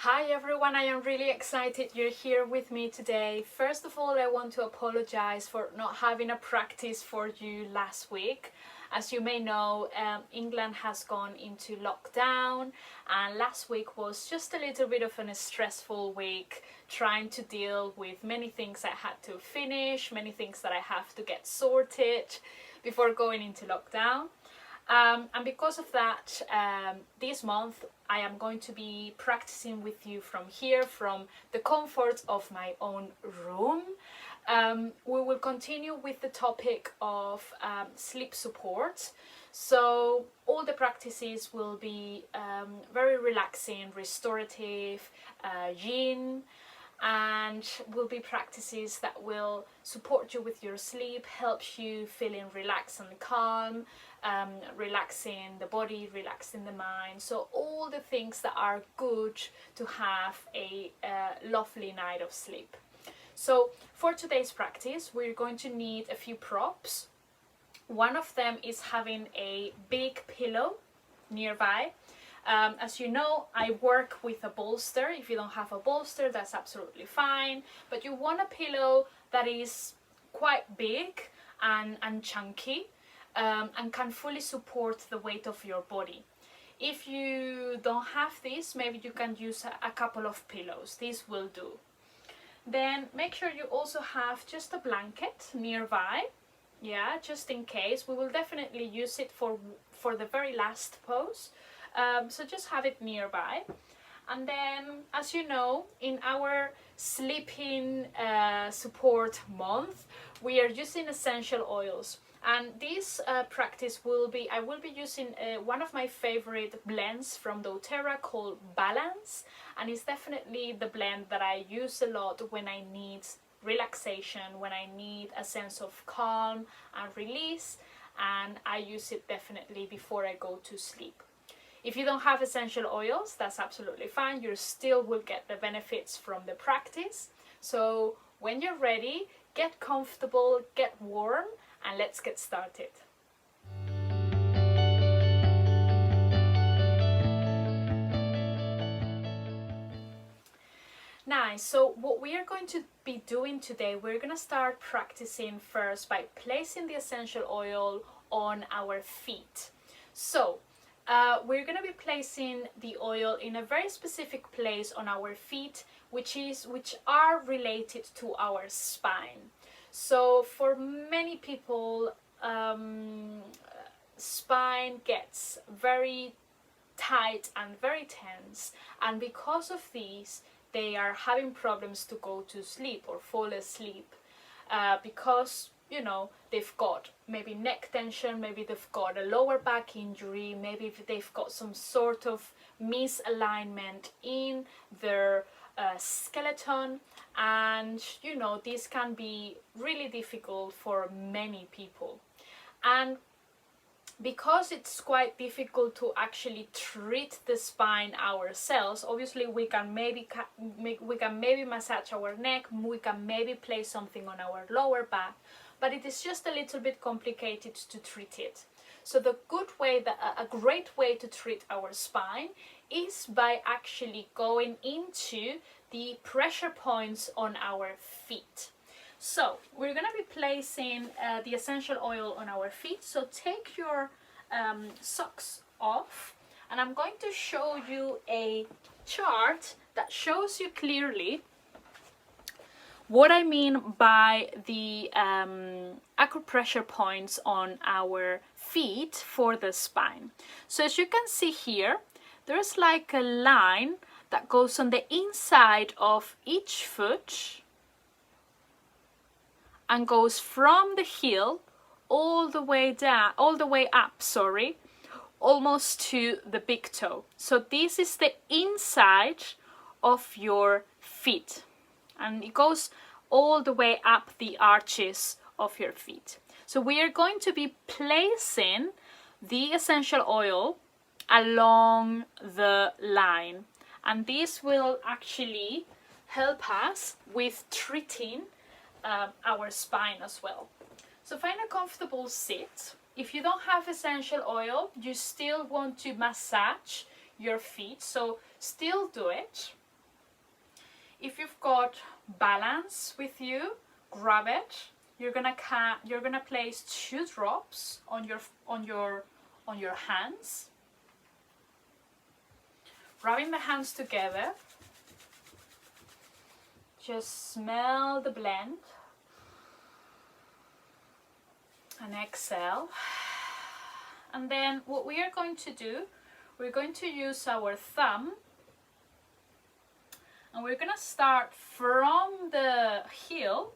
Hi everyone, I am really excited you're here with me today. First of all, I want to apologize for not having a practice for you last week. As you may know, England has gone into lockdown, and last week was just a little bit of a stressful week, trying to deal with many things I had to finish, many things that I have to get sorted before going into lockdown. And because of that, this month I am going to be practicing with you from here, from the comfort of my own room. We will continue with the topic of sleep support. So all the practices will be very relaxing, restorative, yin, and will be practices that will support you with your sleep, help you feeling relaxed and calm, relaxing the body, relaxing the mind. So all the things that are good to have a lovely night of sleep. So for today's practice, we're going to need a few props. One of them is having a big pillow nearby. As you know, I work with a bolster. If you don't have a bolster, that's absolutely fine. But you want a pillow that is quite big and chunky and can fully support the weight of your body. If you don't have this, maybe you can use a couple of pillows. This will do. Then make sure you also have just a blanket nearby. Yeah, just in case. We will definitely use it for the very last pose. So just have it nearby. And then, as you know, in our sleeping support month, we are using essential oils. And this practice will be, I will be using one of my favorite blends from doTERRA called Balance. And it's definitely the blend that I use a lot when I need relaxation, when I need a sense of calm and release. And I use it definitely before I go to sleep. If you don't have essential oils, that's absolutely fine. You still will get the benefits from the practice. So when you're ready, get comfortable, get warm, and let's get started. Nice. So what we are going to be doing today, we're going to start practicing first by placing the essential oil on our feet. So we're going to be placing the oil in a very specific place on our feet, which are related to our spine. So for many people, spine gets very tight and very tense, and because of these, they are having problems to go to sleep or fall asleep because they've got maybe neck tension, maybe they've got a lower back injury, maybe they've got some sort of misalignment in their skeleton, and this can be really difficult for many people. And because it's quite difficult to actually treat the spine ourselves, obviously we can maybe massage our neck, we can maybe place something on our lower back, but it is just a little bit complicated to treat it. So a great way to treat our spine is by actually going into the pressure points on our feet. So we're going to be placing the essential oil on our feet. So take your socks off, and I'm going to show you a chart that shows you clearly what I mean by the acupressure points on our feet for the spine. So as you can see here, there's like a line that goes on the inside of each foot and goes from the heel all the way up, almost to the big toe. So this is the inside of your feet, and it goes all the way up the arches of your feet. So we are going to be placing the essential oil along the line, and this will actually help us with treating our spine as well. So find a comfortable sit. If you don't have essential oil, you still want to massage your feet, so still do it. If you've got balance with you, grab it. You're gonna place 2 drops on your hands, rubbing the hands together. Just smell the blend and exhale. And then what we are going to do, we're going to use our thumb, and we're gonna start from the heel,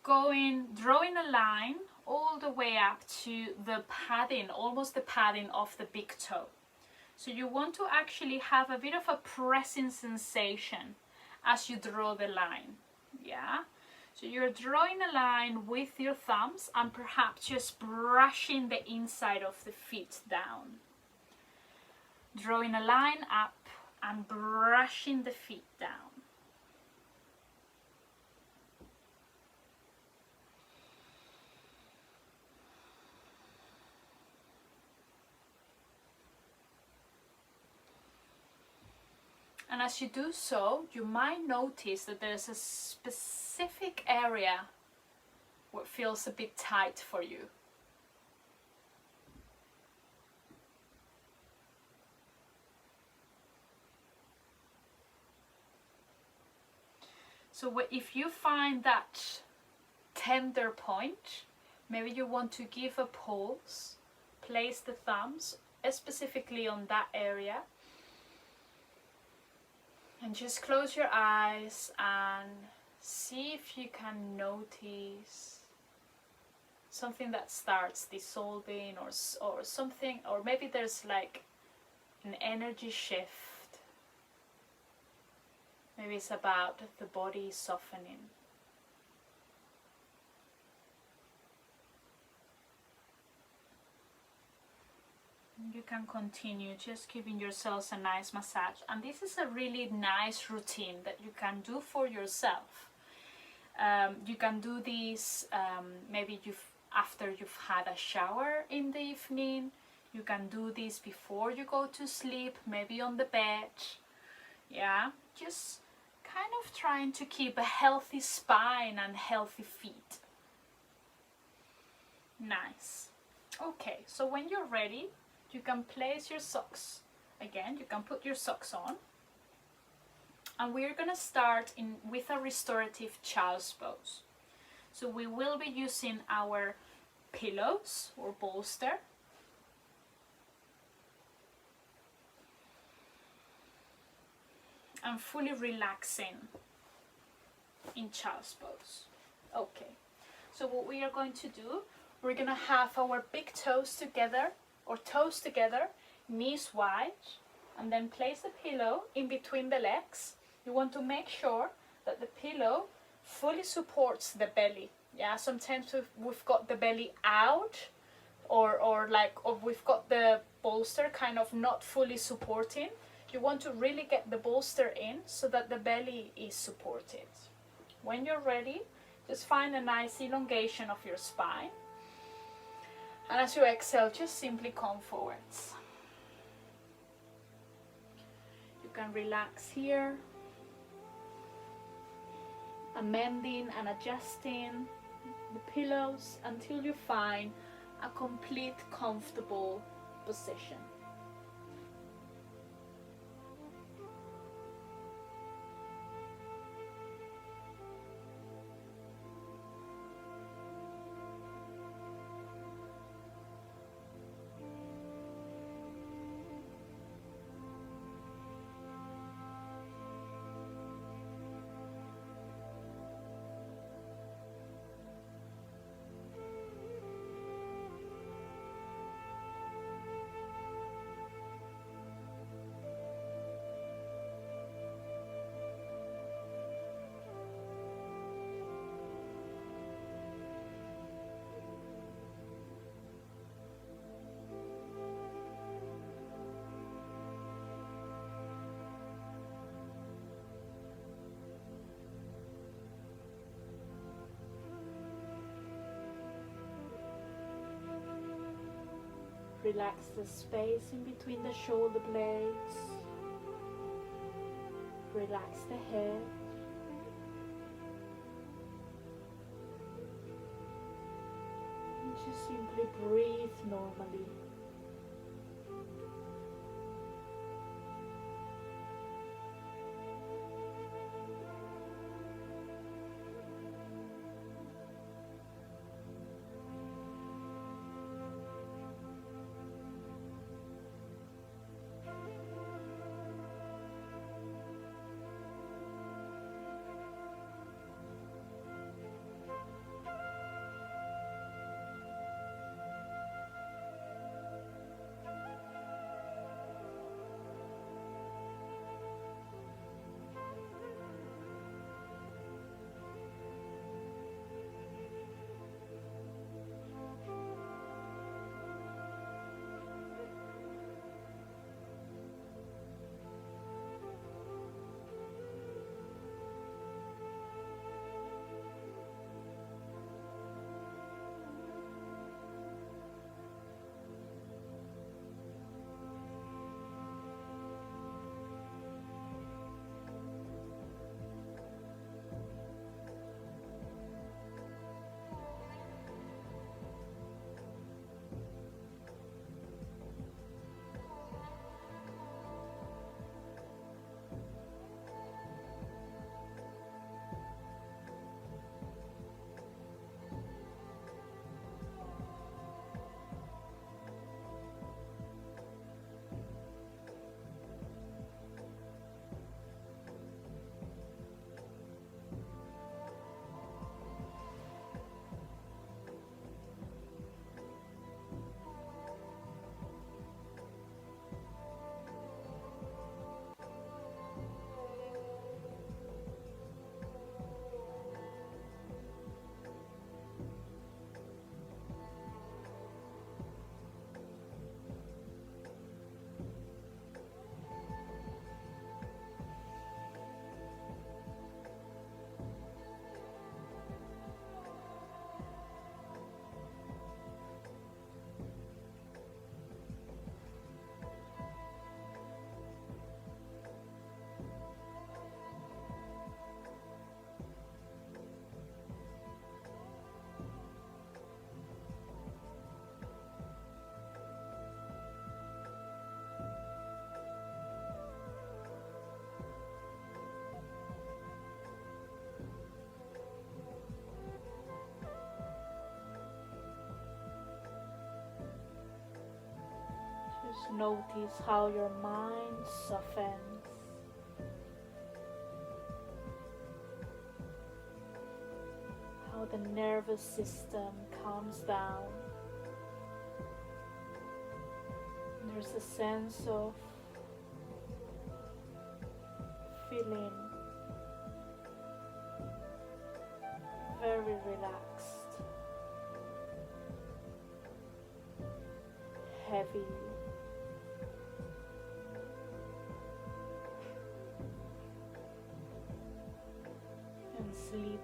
drawing a line all the way up to the padding, almost the padding of the big toe. So you want to actually have a bit of a pressing sensation as you draw the line, yeah? So you're drawing a line with your thumbs and perhaps just brushing the inside of the feet down. Drawing a line up and brushing the feet down. And as you do so, you might notice that there's a specific area what feels a bit tight for you. So if you find that tender point, maybe you want to give a pause, place the thumbs specifically on that area, and just close your eyes and see if you can notice something that starts dissolving or something, or maybe there's like an energy shift. Maybe it's about the body softening. You can continue just giving yourselves a nice massage. And this is a really nice routine that you can do for yourself. You can do this maybe after you've had a shower in the evening. You can do this before you go to sleep, maybe on the bed. Yeah, just kind of trying to keep a healthy spine and healthy feet. Nice. Okay, so when you're ready, you can place your socks. Again, you can put your socks on. And we're going to start with a restorative child's pose. So we will be using our pillows or bolster. And fully relaxing in child's pose. Okay, so what we are going to do, we're going to have our big toes together, or toes together, knees wide, and then place the pillow in between the legs. You want to make sure that the pillow fully supports the belly. Yeah, sometimes we've got the belly out, or we've got the bolster kind of not fully supporting. You want to really get the bolster in so that the belly is supported. When you're ready, just find a nice elongation of your spine. And as you exhale, just simply come forwards. You can relax here, amending and adjusting the pillows until you find a complete comfortable position. Relax the space in between the shoulder blades. relax the head. And just simply breathe normally. Just notice how your mind softens. How the nervous system calms down. There's a sense of feeling very relaxed, heavy, and sleepy.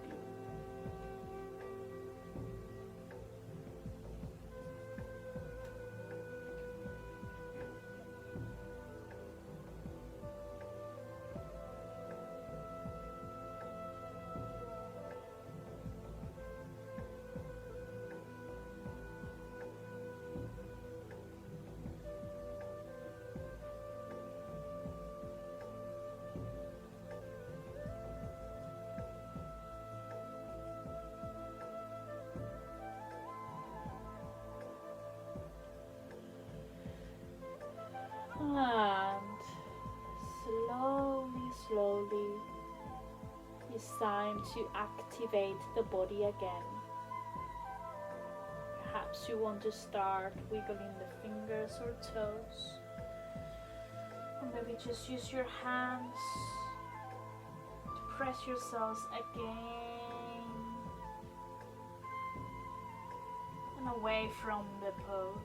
And slowly, it's time to activate the body again. Perhaps you want to start wiggling the fingers or toes. Or maybe just use your hands to press yourselves again and away from the pose.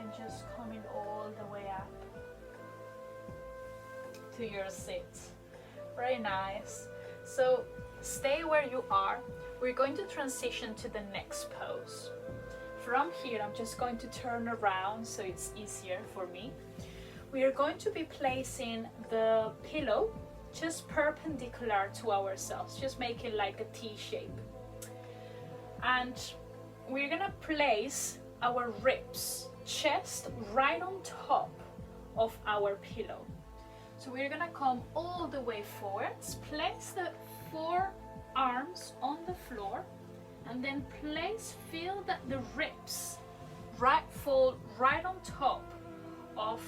And just coming all the way up to your seat. Very nice. So stay where you are. We're going to transition to the next pose. From here, I'm just going to turn around so it's easier for me. We are going to be placing the pillow just perpendicular to ourselves, just make it like a T shape. And we're gonna place our ribs, chest, right on top of our pillow. So we're gonna come all the way forwards, place the forearms on the floor, and then feel that the ribs fall right on top of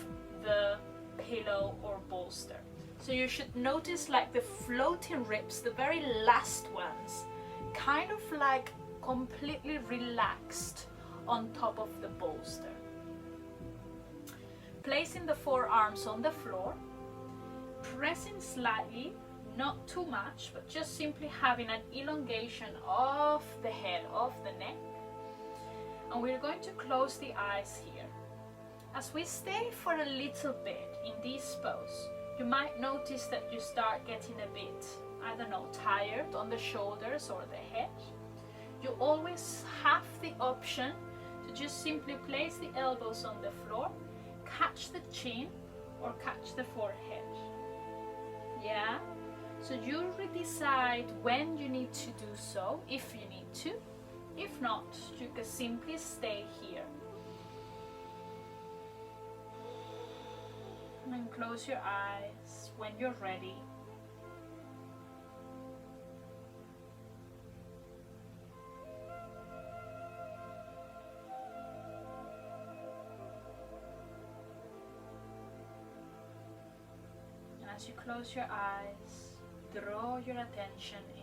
the pillow or bolster. So you should notice like the floating ribs, the very last ones, kind of like completely relaxed on top of the bolster. Placing the forearms on the floor, pressing slightly, not too much, but just simply having an elongation of the head, of the neck. And we're going to close the eyes here. As we stay for a little bit in this pose, you might notice that you start getting a bit, I don't know, tired on the shoulders or the head. You always have the option to just simply place the elbows on the floor, catch the chin or catch the forehead. Yeah? So you decide when you need to do so, if you need to. If not, you can simply stay here. And then close your eyes when you're ready. And as you close your eyes, draw your attention in.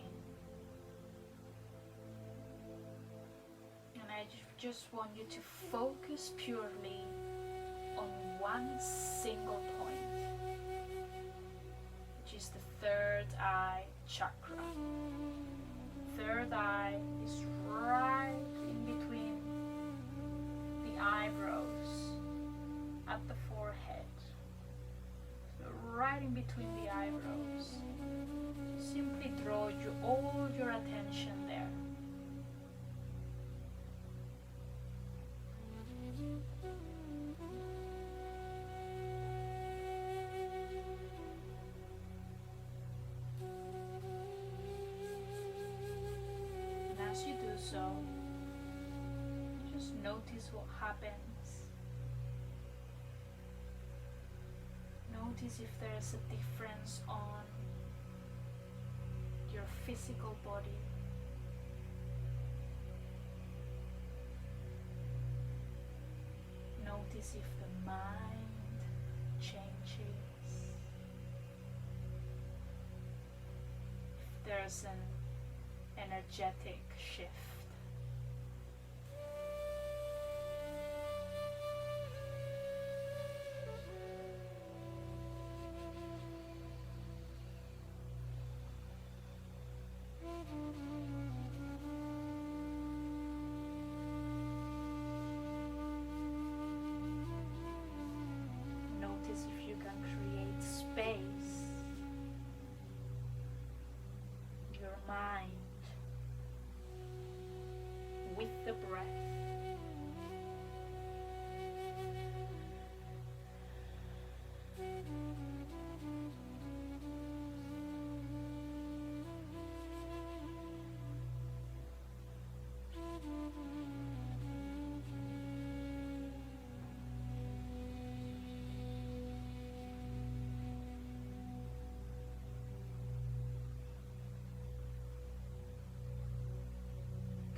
And I just want you to focus purely on one single point, which is the third eye chakra. Third eye is right in between the eyebrows at the forehead. So right in between the eyebrows. Simply draw all your attention there. And as you do so, just notice what happens. Notice if there is a difference on your physical body. Notice if the mind changes. If there's an energetic shift. Notice if you can create space, your mind, with the breath.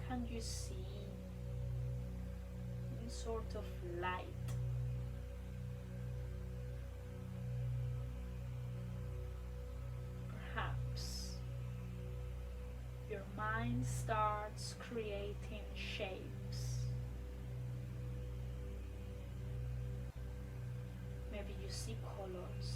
Can you see any sort of light? Perhaps your mind starts creating shapes. Maybe you see colors.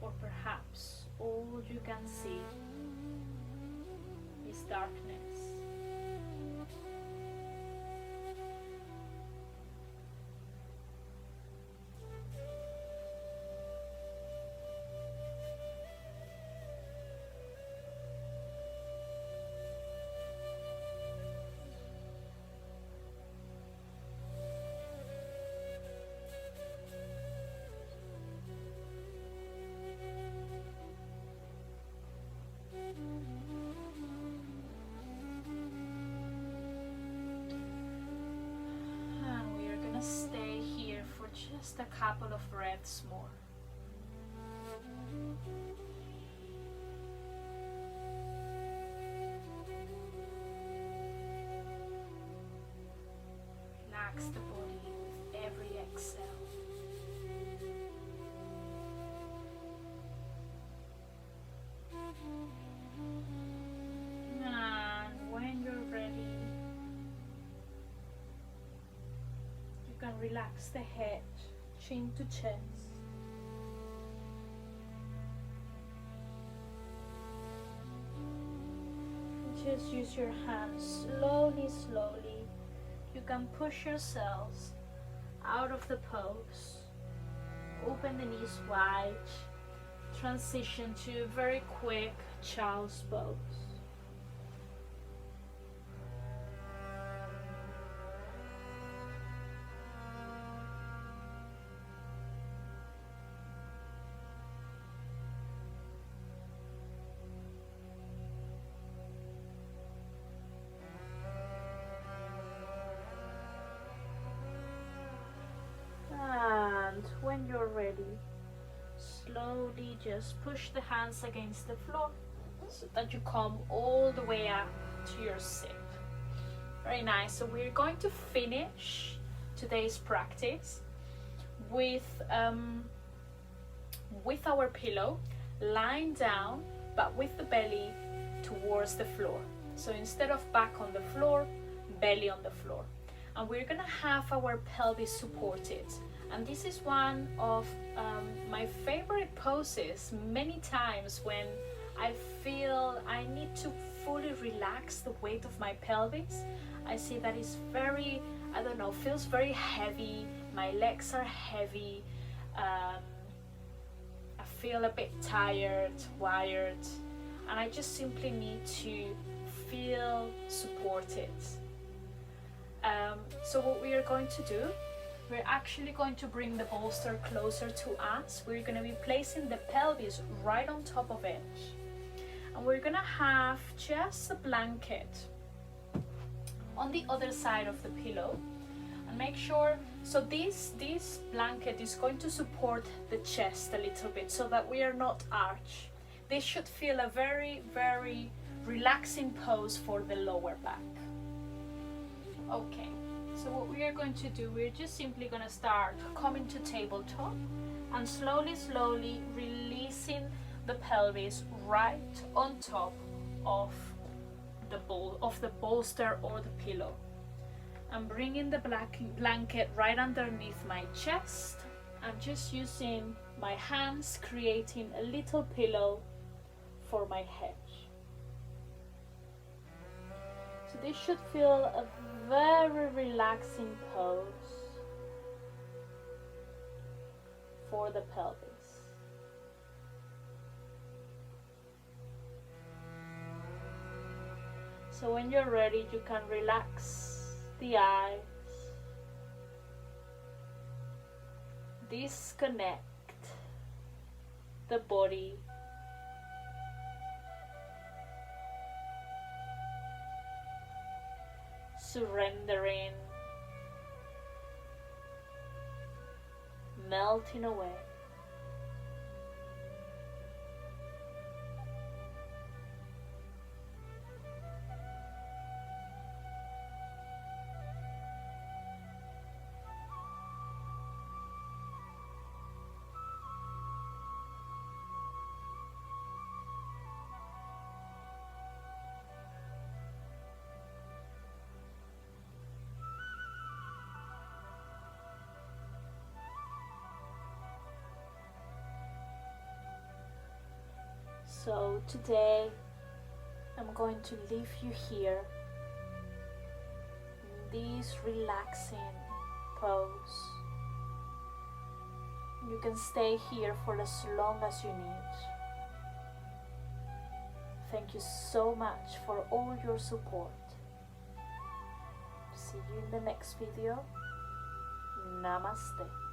Or perhaps all you can see is darkness. couple of breaths more. Relax the body with every exhale. And when you're ready, you can relax the head, chin to chest. Just use your hands slowly, slowly. You can push yourselves out of the pose. Open the knees wide. Transition to a very quick child's pose. And when you're ready, slowly just push the hands against the floor so that you come all the way up to your sit. Very nice. So we're going to finish today's practice with our pillow lying down, but with the belly towards the floor. So instead of back on the floor, belly on the floor. And we're gonna have our pelvis supported. And this is one of my favorite poses many times when I feel I need to fully relax the weight of my pelvis. I see that it's very, I don't know, feels very heavy. My legs are heavy. I feel a bit tired, wired, and I just simply need to feel supported. So what we are going to do, we're actually going to bring the bolster closer to us. We're going to be placing the pelvis right on top of it. And we're going to have just a blanket on the other side of the pillow. And make sure, so this blanket is going to support the chest a little bit so that we are not arched. This should feel a very, very relaxing pose for the lower back. Okay, so what we are going to do, we're just simply going to start coming to tabletop and slowly, slowly releasing the pelvis right on top of the bolster or the pillow. I'm bringing the blanket right underneath my chest. I'm just using my hands, creating a little pillow for my head. So this should feel a very relaxing pose for the pelvis. So when you're ready, you can relax the eyes, disconnect the body, surrendering, melting away. So today I'm going to leave you here in this relaxing pose. You can stay here for as long as you need. Thank you so much for all your support. See you in the next video. Namaste.